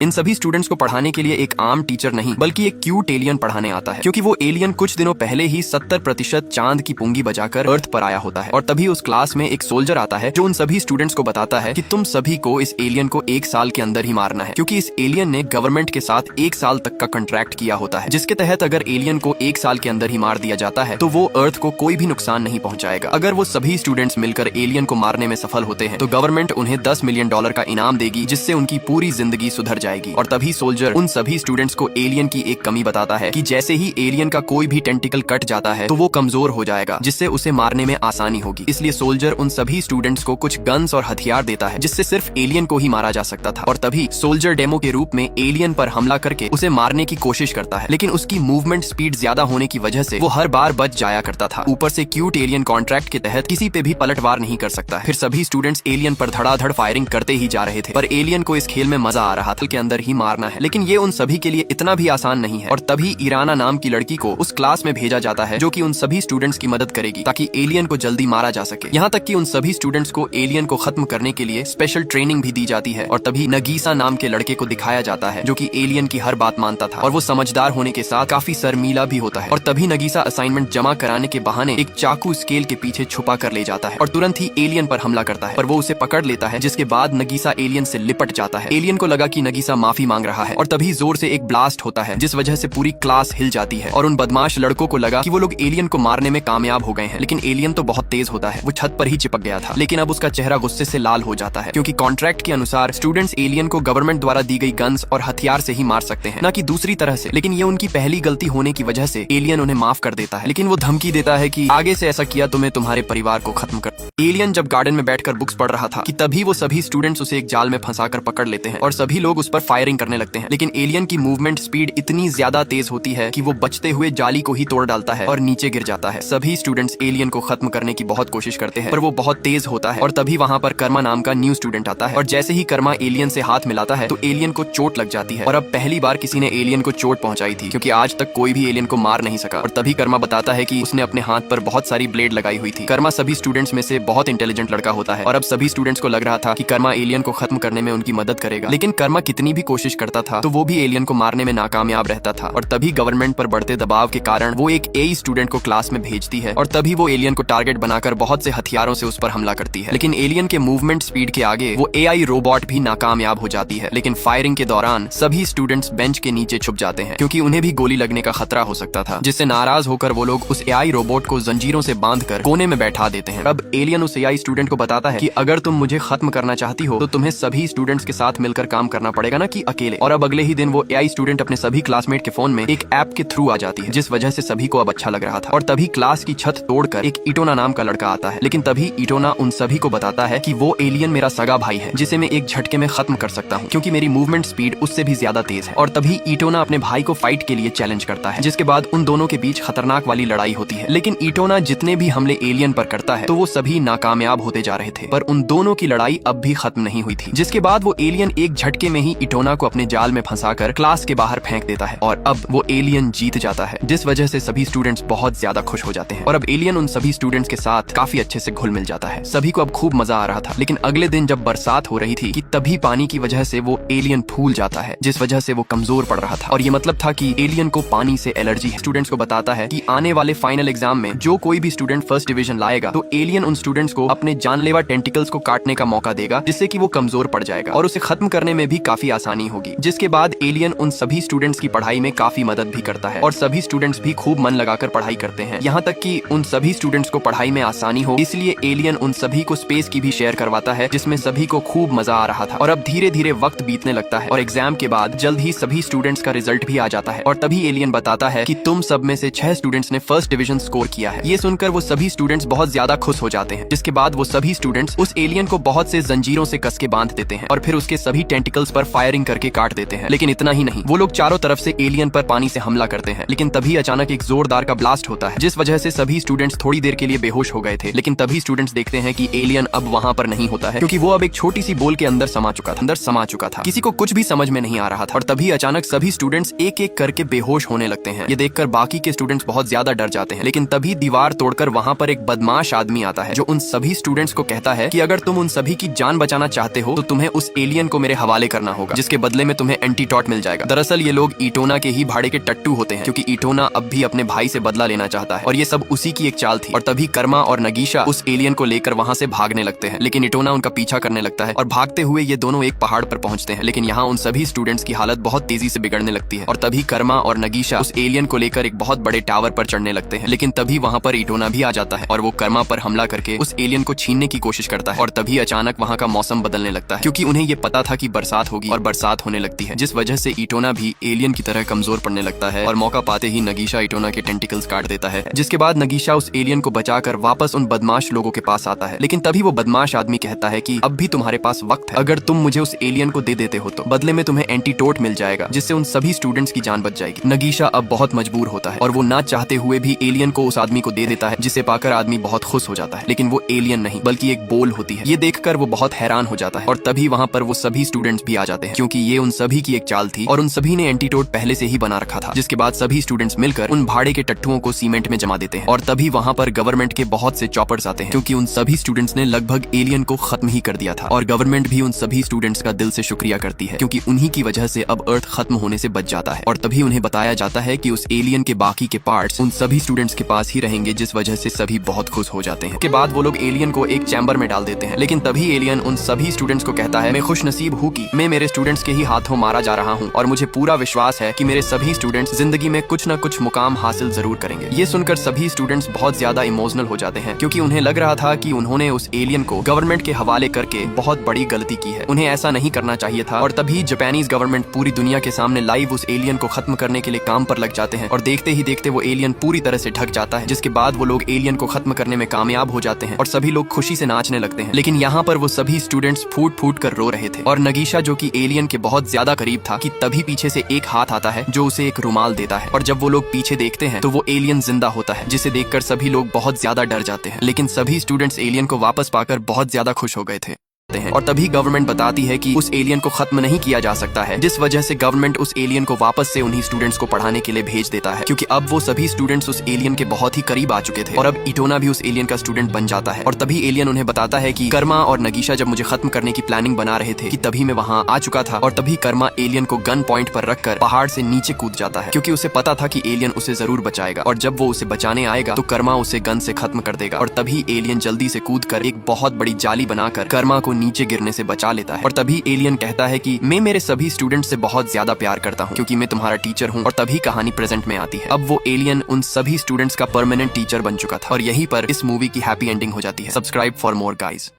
इन सभी स्टूडेंट्स को पढ़ाने के लिए एक आम टीचर नहीं बल्कि एक क्यूट एलियन पढ़ाने आता है, क्योंकि वो एलियन कुछ दिनों पहले ही 70% चांद की पुंगी बजाकर अर्थ पर आया होता है। और तभी उस क्लास में एक सोल्जर आता है जो उन सभी स्टूडेंट्स को बताता है कि तुम सभी को इस एलियन को 1 साल के अंदर ही मारना है, क्योंकि इस एलियन ने गवर्नमेंट के साथ 1 साल तक का कॉन्ट्रैक्ट किया होता है, जिसके तहत अगर एलियन को 1 साल के अंदर ही मार दिया जाता है तो वो अर्थ को कोई भी नुकसान नहीं पहुंचाएगा। अगर वो सभी स्टूडेंट्स मिलकर एलियन को मारने में सफल होते हैं तो गवर्नमेंट उन्हें $10 मिलियन का इनाम देगी, जिससे उनकी पूरी जिंदगी सुधर जाएगी। और तभी सोल्जर उन सभी स्टूडेंट्स को एलियन की एक कमी बताता है कि जैसे ही एलियन का कोई भी टेंटिकल कट जाता है तो वो कमजोर हो जाएगा, जिससे उसे मारने में आसानी होगी। इसलिए सोल्जर उन सभी स्टूडेंट्स को कुछ गन्स और हथियार देता है जिससे सिर्फ एलियन को ही मारा जा सकता था। और तभी सोल्जर डेमो के रूप में एलियन पर हमला करके उसे मारने की कोशिश करता है, लेकिन उसकी मूवमेंट स्पीड ज्यादा होने की वजह से वो हर बार बच जाया करता था। ऊपर से क्यूट एलियन कॉन्ट्रैक्ट के तहत किसी पे भी पलटवार नहीं कर सकता। फिर सभी स्टूडेंट्स एलियन पर धड़ाधड़ फायरिंग करते ही जा रहे थे, पर एलियन को इस खेल में मजा आ रहा था के अंदर ही मारना है। लेकिन ये उन सभी के लिए इतना भी आसान नहीं है। और तभी इराना नाम की लड़की को उस क्लास में भेजा जाता है जो कि उन सभी स्टूडेंट्स की मदद करेगी ताकि एलियन को जल्दी मारा जा सके। यहाँ तक कि उन सभी स्टूडेंट्स को एलियन को खत्म करने के लिए स्पेशल ट्रेनिंग भी दी जाती है। और तभी नगीसा नाम के लड़के को दिखाया जाता है जो कि एलियन की हर बात मानता था और वो समझदार होने के साथ काफी शर्मीला भी होता है। और तभी नगीसा असाइनमेंट जमा कराने के बहाने एक चाकू स्केल के पीछे छुपा कर ले जाता है और तुरंत ही एलियन पर हमला करता है, पर वो उसे पकड़ लेता है, जिसके बाद नगीसा एलियन से लिपट जाता है। एलियन को लगा कि नगीसा माफी मांग रहा है और तभी जोर से एक ब्लास्ट होता है जिस वजह से पूरी क्लास हिल जाती है। और उन बदमाश लड़कों को लगा कि वो लोग एलियन को मारने में कामयाब हो गए हैं, लेकिन एलियन तो बहुत तेज होता है, वो छत पर ही चिपक गया था। लेकिन अब उसका चेहरा गुस्से से लाल हो जाता है, क्योंकि कॉन्ट्रैक्ट के अनुसार स्टूडेंट्स एलियन को गवर्नमेंट द्वारा दी गई गन्स और हथियार से ही मार सकते हैं, न कि दूसरी तरह से। लेकिन ये उनकी पहली गलती होने की वजह से एलियन उन्हें माफ कर देता है, लेकिन वो धमकी देता है कि आगे से ऐसा किया तो मैं तुम्हारे परिवार को खत्म कर। एलियन जब गार्डन में बैठकर बुक्स पढ़ रहा था कि तभी वो सभी स्टूडेंट्स उसे एक जाल में फंसाकर पकड़ लेते हैं और सभी लोग उस पर फायरिंग करने लगते हैं। लेकिन एलियन की मूवमेंट स्पीड इतनी ज्यादा तेज होती है कि वो बचते हुए जाली को ही तोड़ डालता है और नीचे गिर जाता है। सभी स्टूडेंट्स एलियन को खत्म करने की बहुत कोशिश करते हैं, पर वो बहुत तेज होता है। और तभी वहाँ पर कर्मा नाम का न्यू स्टूडेंट आता है और जैसे ही कर्मा एलियन से हाथ मिलाता है तो एलियन को चोट लग जाती है। और अब पहली बार किसी ने एलियन को चोट पहुंचाई थी, क्योंकि आज तक कोई भी एलियन को मार नहीं सका। और तभी कर्मा बताता है कि उसने अपने हाथ पर बहुत सारी ब्लेड लगाई हुई थी। कर्मा सभी स्टूडेंट्स में से बहुत इंटेलिजेंट लड़का होता है और अब सभी स्टूडेंट्स को लग रहा था कि कर्मा एलियन को खत्म करने में उनकी मदद करेगा। लेकिन कर्मा कितनी भी कोशिश करता था तो वो भी एलियन को मारने में नाकामयाब रहता था। और तभी गवर्नमेंट पर बढ़ते दबाव के कारण वो एक एआई स्टूडेंट को क्लास में भेजती है और तभी वो एलियन को टारगेट बनाकर बहुत से हथियारों से उस पर हमला करती है। लेकिन एलियन के मूवमेंट स्पीड के आगे वो एआई रोबोट भी नाकामयाब हो जाती है। लेकिन फायरिंग के दौरान सभी स्टूडेंट्स बेंच के नीचे छुप जाते हैं, क्योंकि उन्हें भी गोली लगने का खतरा हो सकता था, जिससे नाराज होकर वो लोग उस एआई रोबोट को जंजीरों से बांधकर कोने में बैठा देते हैं। अब एलियन उस एआई स्टूडेंट को बताता है कि अगर तुम मुझे खत्म करना चाहती हो तो तुम्हें सभी स्टूडेंट्स के साथ मिलकर काम करना पड़ेगा, ना कि अकेले। और अब अगले ही दिन वो एआई स्टूडेंट अपने सभी क्लासमेट के फोन में एक ऐप के थ्रू आ जाती है, जिस वजह से सभी को अब अच्छा लग रहा था। और तभी क्लास की छत तोड़कर एक इटोना नाम का लड़का आता है। लेकिन तभी इटोना उन सभी को बताता है कि वो एलियन मेरा सगा भाई है, जिसे मैं एक झटके में खत्म कर सकता हूँ, क्योंकि मेरी मूवमेंट स्पीड उससे भी ज्यादा तेज है। और तभी इटोना अपने भाई को फाइट के लिए चैलेंज करता है, जिसके बाद उन दोनों के बीच खतरनाक वाली लड़ाई होती है। लेकिन इटोना जितने भी हमले एलियन पर करता है तो वो सभी नाकामयाब होते जा रहे थे, पर उन दोनों की लड़ाई अब भी खत्म नहीं हुई थी। जिसके बाद वो एलियन एक झटके में ही इटोना को अपने जाल में फंसाकर क्लास के बाहर फेंक देता है और अब वो एलियन जीत जाता है, जिस वजह से सभी स्टूडेंट्स बहुत ज्यादा खुश हो जाते हैं। और अब एलियन उन सभी स्टूडेंट्स के साथ काफी अच्छे से घुल मिल जाता है। सभी को अब खूब मजा आ रहा था। लेकिन अगले दिन जब बरसात हो रही थी कि तभी पानी की वजह से वो एलियन फूल जाता है, जिस वजह से वो कमजोर पड़ रहा था। और ये मतलब था कि एलियन को पानी से एलर्जी है। स्टूडेंट्स को बताता है कि आने वाले फाइनल एग्जाम में जो कोई भी स्टूडेंट फर्स्ट डिवीजन लाएगा तो एलियन उन स्टूडेंट्स को अपने जानलेवा टेंटिकल्स को काटने का मौका देगा, जिससे कि वो कमजोर पड़ जाएगा और उसे खत्म करने में भी काफी आसानी होगी। जिसके बाद एलियन उन सभी स्टूडेंट्स की पढ़ाई में काफी मदद भी करता है और सभी स्टूडेंट्स भी खूब मन लगाकर पढ़ाई करते हैं। यहाँ तक कि उन सभी स्टूडेंट्स को पढ़ाई में आसानी हो, इसलिए एलियन उन सभी को स्पेस की भी शेयर करवाता है, जिसमें सभी को खूब मजा आ रहा था। और अब धीरे धीरे वक्त बीतने लगता है और एग्जाम के बाद जल्द ही सभी स्टूडेंट्स का रिजल्ट भी आ जाता है। और तभी एलियन बताता है कि तुम सब में से 6 स्टूडेंट्स ने फर्स्ट डिवीजन स्कोर किया है। ये सुनकर वो सभी स्टूडेंट्स बहुत ज्यादा खुश हो जाते हैं। जिसके बाद वो सभी स्टूडेंट्स उस एलियन को बहुत से जंजीरों से कस के बांध देते हैं और फिर उसके सभी टेंटिकल्स पर फायरिंग करके काट देते हैं। लेकिन इतना ही नहीं, वो लोग चारों तरफ से एलियन पर पानी से हमला करते हैं। लेकिन तभी अचानक एक जोरदार का ब्लास्ट होता है, जिस वजह से सभी स्टूडेंट्स थोड़ी देर के लिए बेहोश हो गए थे। लेकिन तभी स्टूडेंट्स देखते हैं कि एलियन अब वहाँ पर नहीं होता है, क्योंकि वो अब एक छोटी सी बोल के अंदर समा चुका था। किसी को कुछ भी समझ में नहीं आ रहा था। और तभी अचानक सभी स्टूडेंट्स एक एक करके बेहोश होने लगते हैं। ये देखकर बाकी के स्टूडेंट्स बहुत ज्यादा डर जाते हैं। लेकिन तभी दीवार तोड़कर वहाँ पर एक बदमाश आदमी आता है, जो उन सभी स्टूडेंट्स को कहता है कि अगर तुम उन सभी की जान बचाना चाहते हो तो तुम्हें उस एलियन को मेरे हवाले करना होगा। होगा, जिसके बदले में तुम्हें एंटीटॉट मिल जाएगा। दरअसल ये लोग इटोना के ही भाड़े के टट्टू होते हैं, क्योंकि इटोना अब भी अपने भाई से बदला लेना चाहता है और ये सब उसी की एक चाल थी। और तभी कर्मा और नगीशा उस एलियन को लेकर वहाँ से भागने लगते हैं, लेकिन इटोना उनका पीछा करने लगता है और भागते हुए ये दोनों एक पहाड़ पर पहुंचते हैं। लेकिन यहाँ उन सभी स्टूडेंट्स की हालत बहुत तेजी से बिगड़ने लगती है और तभी कर्मा और नगीशा उस एलियन को लेकर एक बहुत बड़े टावर पर चढ़ने लगते हैं। लेकिन तभी वहाँ पर इटोना भी आ जाता है और वो कर्मा पर हमला करके उस एलियन को छीनने की कोशिश करता है। और तभी अचानक वहाँ का मौसम बदलने लगता है, क्योंकि उन्हें ये पता था कि बरसात होगी और बरसात होने लगती है, जिस वजह से इटोना भी एलियन की तरह कमजोर पड़ने लगता है। और मौका पाते ही नगीशा इटोना के टेंटिकल्स काट देता है, जिसके बाद नगीशा उस एलियन को बचाकर वापस उन बदमाश लोगों के पास आता है। लेकिन तभी वो बदमाश आदमी कहता है कि अब भी तुम्हारे पास वक्त है, अगर तुम मुझे उस एलियन को दे देते हो तो बदले में तुम्हें एंटीटोट मिल जाएगा, जिससे उन सभी स्टूडेंट्स की जान बच जाएगी। नगीशा अब बहुत मजबूर होता है और वो ना चाहते हुए भी एलियन को उस आदमी को दे देता है, जिसे पाकर आदमी बहुत खुश हो जाता है। लेकिन वो एलियन नहीं बल्कि एक बोल होती है। ये देखकर वो बहुत हैरान हो जाता है और तभी वहाँ पर वो सभी स्टूडेंट्स भी आ जाते हैं, क्योंकि ये उन सभी की एक चाल थी और उन सभी ने एंटीटोट पहले से ही बना रखा था। जिसके बाद सभी स्टूडेंट्स मिलकर उन भाड़े के टट्टुओं को सीमेंट में जमा देते हैं और तभी वहाँ पर गवर्नमेंट के बहुत से चॉपर्स आते हैं, क्योंकि उन सभी स्टूडेंट्स ने लगभग एलियन को खत्म ही कर दिया था। और गवर्नमेंट भी उन सभी स्टूडेंट्स का दिल से शुक्रिया करती है, क्योंकि उन्हीं की वजह से अब अर्थ खत्म होने से बच जाता है। और तभी उन्हें बताया जाता है कि उस एलियन के बाकी के पार्ट्स उन सभी स्टूडेंट्स के पास ही रहेंगे, जिस वजह से सभी बहुत खुश हो जाते हैं। के बाद वो लोग एलियन को एक चैम्बर में डाल देते हैं, लेकिन तभी एलियन उन सभी स्टूडेंट्स को कहता है, मैं खुश नसीब हूँ कि मैं मेरे स्टूडेंट्स के ही हाथों मारा जा रहा हूँ और मुझे पूरा विश्वास है कि मेरे सभी स्टूडेंट्स जिंदगी में कुछ न कुछ मुकाम हासिल जरूर करेंगे। ये सुनकर सभी स्टूडेंट्स बहुत ज्यादा इमोशनल हो जाते हैं, क्योंकि उन्हें लग रहा था कि उन्होंने उस एलियन को गवर्नमेंट के हवाले करके बहुत बड़ी गलती की है, उन्हें ऐसा नहीं करना चाहिए था। और तभी जापानीज गवर्नमेंट पूरी दुनिया के सामने लाइव उस एलियन को खत्म करने के लिए काम पर लग जाते हैं और देखते ही देखते वो एलियन पूरी तरह से ढक जाता है, जिसके बाद वो लोग एलियन को खत्म करने में कामयाब हो जाते हैं और सभी लोग खुशी से नाचने लगते हैं। लेकिन यहाँ पर वो सभी स्टूडेंट्स फूट फूट कर रो रहे थे और नगीशा, जो कि एलियन के बहुत ज्यादा करीब था, कि तभी पीछे से एक हाथ आता है जो उसे एक रुमाल देता है। और जब वो लोग पीछे देखते हैं तो वो एलियन जिंदा होता है, जिसे देखकर सभी लोग बहुत ज्यादा डर जाते हैं। लेकिन सभी स्टूडेंट्स एलियन को वापस पाकर बहुत ज्यादा खुश हो गए थे। और तभी गवर्नमेंट बताती है कि उस एलियन को खत्म नहीं किया जा सकता है, जिस वजह से गवर्नमेंट उस एलियन को वापस से उन्हीं स्टूडेंट्स को पढ़ाने के लिए भेज देता है, क्योंकि अब वो सभी स्टूडेंट्स उस एलियन के बहुत ही करीब आ चुके थे और अब इटोना भी उस एलियन का स्टूडेंट बन जाता है। और तभी एलियन उन्हें बताता है कि कर्मा और नगीशा जब मुझे खत्म करने की प्लानिंग बना रहे थे कि तभी मैं वहाँ आ चुका था। और तभी कर्मा एलियन को गन पॉइंट पर रखकर पहाड़ से नीचे कूद जाता है, क्योंकि उसे पता था कि एलियन उसे जरूर बचाएगा और जब वो उसे बचाने आएगा तो कर्मा उसे गन से खत्म कर देगा। और तभी एलियन जल्दी से कूद कर एक बहुत बड़ी जाली बनाकर कर्मा को नीचे गिरने से बचा लेता है। और तभी एलियन कहता है कि मैं मेरे सभी स्टूडेंट से बहुत ज्यादा प्यार करता हूँ, क्योंकि मैं तुम्हारा टीचर हूँ। और तभी कहानी प्रेजेंट में आती है। अब वो एलियन उन सभी स्टूडेंट्स का परमानेंट टीचर बन चुका था और यहीं पर इस मूवी की हैप्पी एंडिंग हो जाती है। Subscribe for more guys.